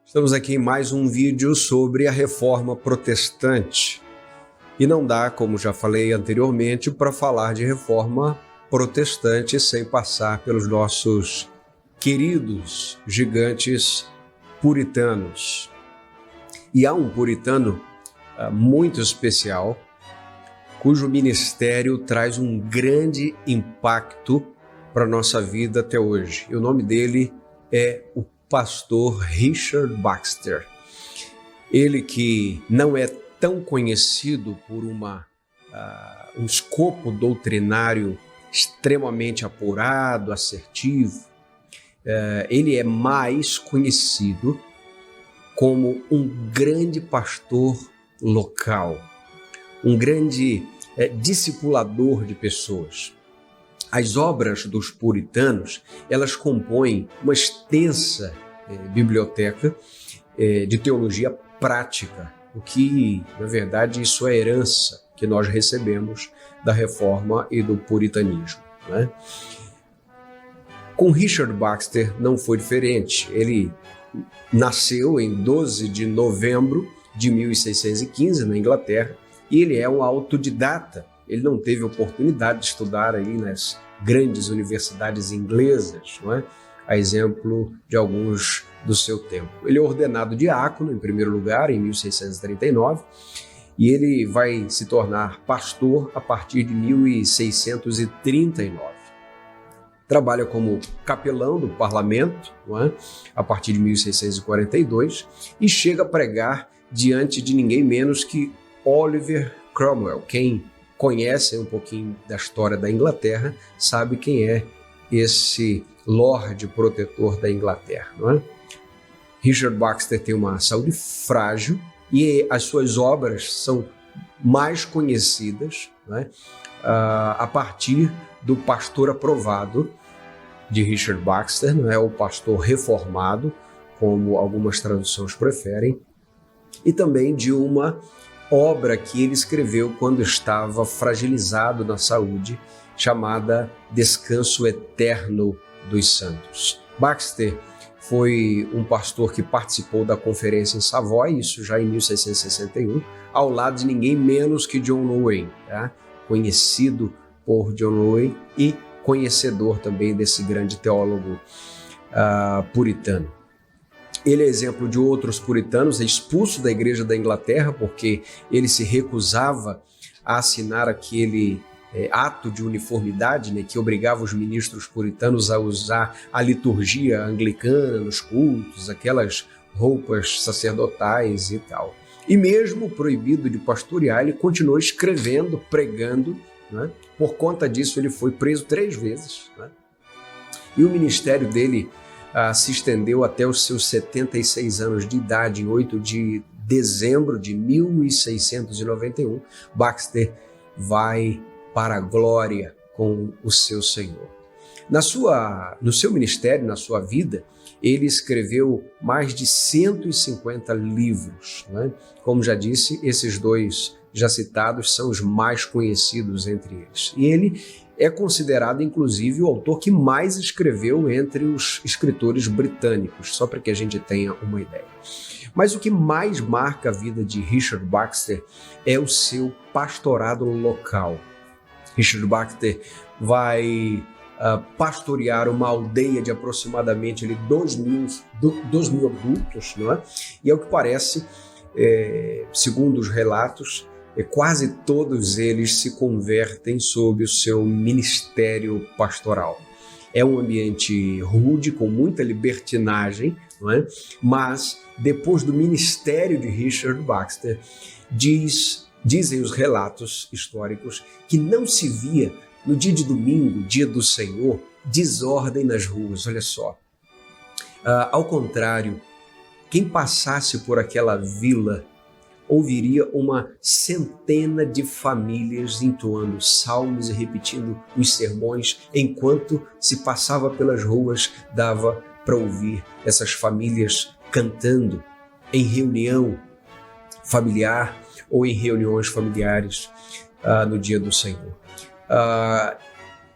Estamos aqui em mais um vídeo sobre a Reforma Protestante. E não dá, como já falei anteriormente, para falar de Reforma Protestante sem passar pelos nossos queridos gigantes puritanos. E há um puritano muito especial, cujo ministério traz um grande impacto para a nossa vida até hoje. E o nome dele é o pastor Richard Baxter. Ele que não é tão conhecido por um escopo doutrinário extremamente apurado, assertivo, ele é mais conhecido como um grande pastor local, um grande discipulador de pessoas. As obras dos puritanos, elas compõem uma extensa biblioteca de teologia prática, o que, na verdade, isso é herança que nós recebemos da Reforma e do puritanismo, né? Com Richard Baxter não foi diferente. Ele nasceu em 12 de novembro de 1615, na Inglaterra, e ele é um autodidata. Ele não teve oportunidade de estudar ali nas grandes universidades inglesas, não é? A exemplo de alguns do seu tempo. Ele é ordenado diácono, em primeiro lugar, em 1639, e ele vai se tornar pastor a partir de 1639. Trabalha como capelão do parlamento, não é? A partir de 1642, e chega a pregar diante de ninguém menos que Oliver Cromwell. Quem conhece um pouquinho da história da Inglaterra sabe quem é esse Lorde Protetor da Inglaterra, não é? Richard Baxter tem uma saúde frágil e as suas obras são mais conhecidas, não é? A partir do Pastor Aprovado de Richard Baxter, não é? O Pastor Reformado, como algumas traduções preferem, e também de uma obra que ele escreveu quando estava fragilizado na saúde, chamada Descanso Eterno dos Santos. Baxter foi um pastor que participou da conferência em Savoy, isso já em 1661, ao lado de ninguém menos que John Owen, tá? Conhecido por John Owen e conhecedor também desse grande teólogo puritano. Ele é exemplo de outros puritanos, é expulso da Igreja da Inglaterra porque ele se recusava a assinar aquele ato de uniformidade, né, que obrigava os ministros puritanos a usar a liturgia anglicana nos cultos, aquelas roupas sacerdotais e tal. E mesmo proibido de pastorear, ele continuou escrevendo, pregando, né? Por conta disso ele foi preso 3 vezes, né? E o ministério dele se estendeu até os seus 76 anos de idade. Em 8 de dezembro de 1691, Baxter vai para a glória com o seu Senhor. No seu ministério, na sua vida, ele escreveu mais de 150 livros, né? Como já disse, esses 2 já citados são os mais conhecidos entre eles. E ele é considerado, inclusive, o autor que mais escreveu entre os escritores britânicos, só para que a gente tenha uma ideia. Mas o que mais marca a vida de Richard Baxter é o seu pastorado local. Richard Baxter vai pastorear uma aldeia de aproximadamente 2 mil adultos, não é? E ao que parece, segundo os relatos, quase todos eles se convertem sob o seu ministério pastoral. É um ambiente rude, com muita libertinagem, não é? Mas depois do ministério de Richard Baxter, dizem os relatos históricos que não se via no dia de domingo, dia do Senhor, desordem nas ruas. Olha só. Ao contrário, quem passasse por aquela vila ouviria uma centena de famílias entoando salmos e repetindo os sermões. Enquanto se passava pelas ruas, dava para ouvir essas famílias cantando em reunião familiar ou em reuniões familiares no dia do Senhor.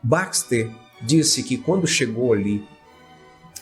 Baxter disse que quando chegou ali,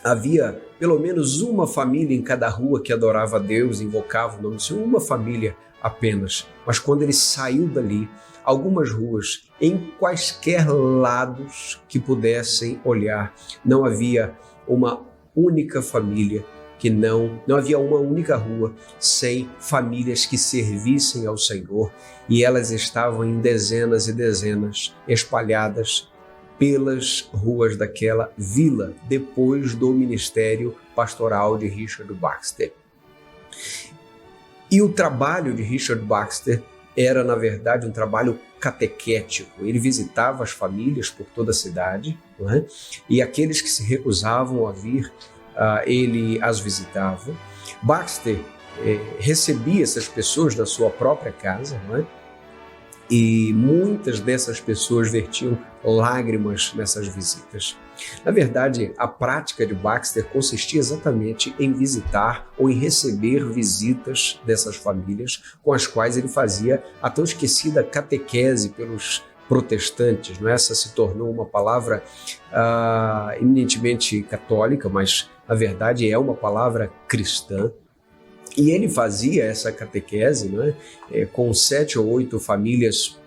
Havia pelo menos uma família em cada rua que adorava a Deus, invocava o nome do Senhor, uma família apenas. Mas quando ele saiu dali, algumas ruas, em quaisquer lados que pudessem olhar, não havia uma única família que não havia uma única rua sem famílias que servissem ao Senhor, e elas estavam em dezenas e dezenas espalhadas pelas ruas daquela vila, depois do ministério pastoral de Richard Baxter. E o trabalho de Richard Baxter era, na verdade, um trabalho catequético. Ele visitava as famílias por toda a cidade, não é? E aqueles que se recusavam a vir, ele as visitava. Baxter recebia essas pessoas na sua própria casa, não é? E muitas dessas pessoas vertiam lágrimas nessas visitas. Na verdade, a prática de Baxter consistia exatamente em visitar ou em receber visitas dessas famílias com as quais ele fazia a tão esquecida catequese pelos protestantes. Não é? Essa se tornou uma palavra eminentemente católica, mas na verdade é uma palavra cristã. E ele fazia essa catequese, né, com 7 ou 8 famílias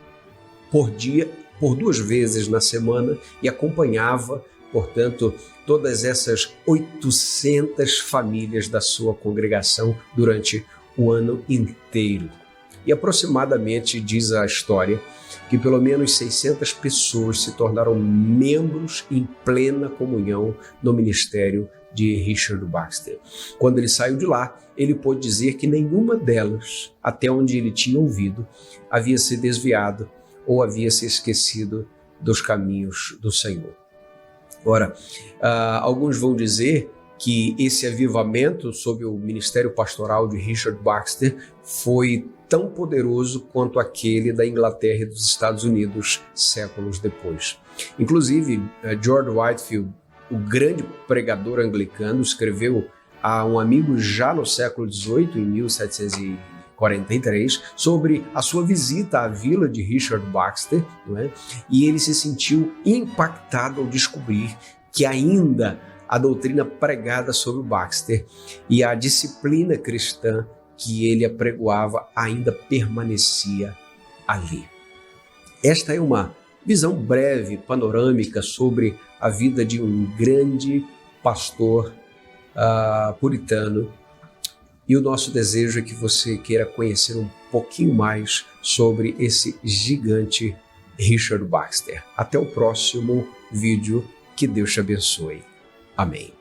por dia, por 2 vezes na semana, e acompanhava, portanto, todas essas 800 famílias da sua congregação durante o ano inteiro. E aproximadamente, diz a história, que pelo menos 600 pessoas se tornaram membros em plena comunhão no ministério de Richard Baxter. Quando ele saiu de lá, ele pôde dizer que nenhuma delas, até onde ele tinha ouvido, havia se desviado ou havia se esquecido dos caminhos do Senhor. Ora, alguns vão dizer que esse avivamento sob o ministério pastoral de Richard Baxter foi tão poderoso quanto aquele da Inglaterra e dos Estados Unidos séculos depois. Inclusive, George Whitefield, o grande pregador anglicano, escreveu a um amigo já no século XVIII, em 1743, sobre a sua visita à vila de Richard Baxter, não é? E ele se sentiu impactado ao descobrir que ainda a doutrina pregada sobre Baxter e a disciplina cristã que ele apregoava ainda permanecia ali. Esta é uma visão breve, panorâmica sobre a vida de um grande pastor puritano. E o nosso desejo é que você queira conhecer um pouquinho mais sobre esse gigante Richard Baxter. Até o próximo vídeo. Que Deus te abençoe. Amém.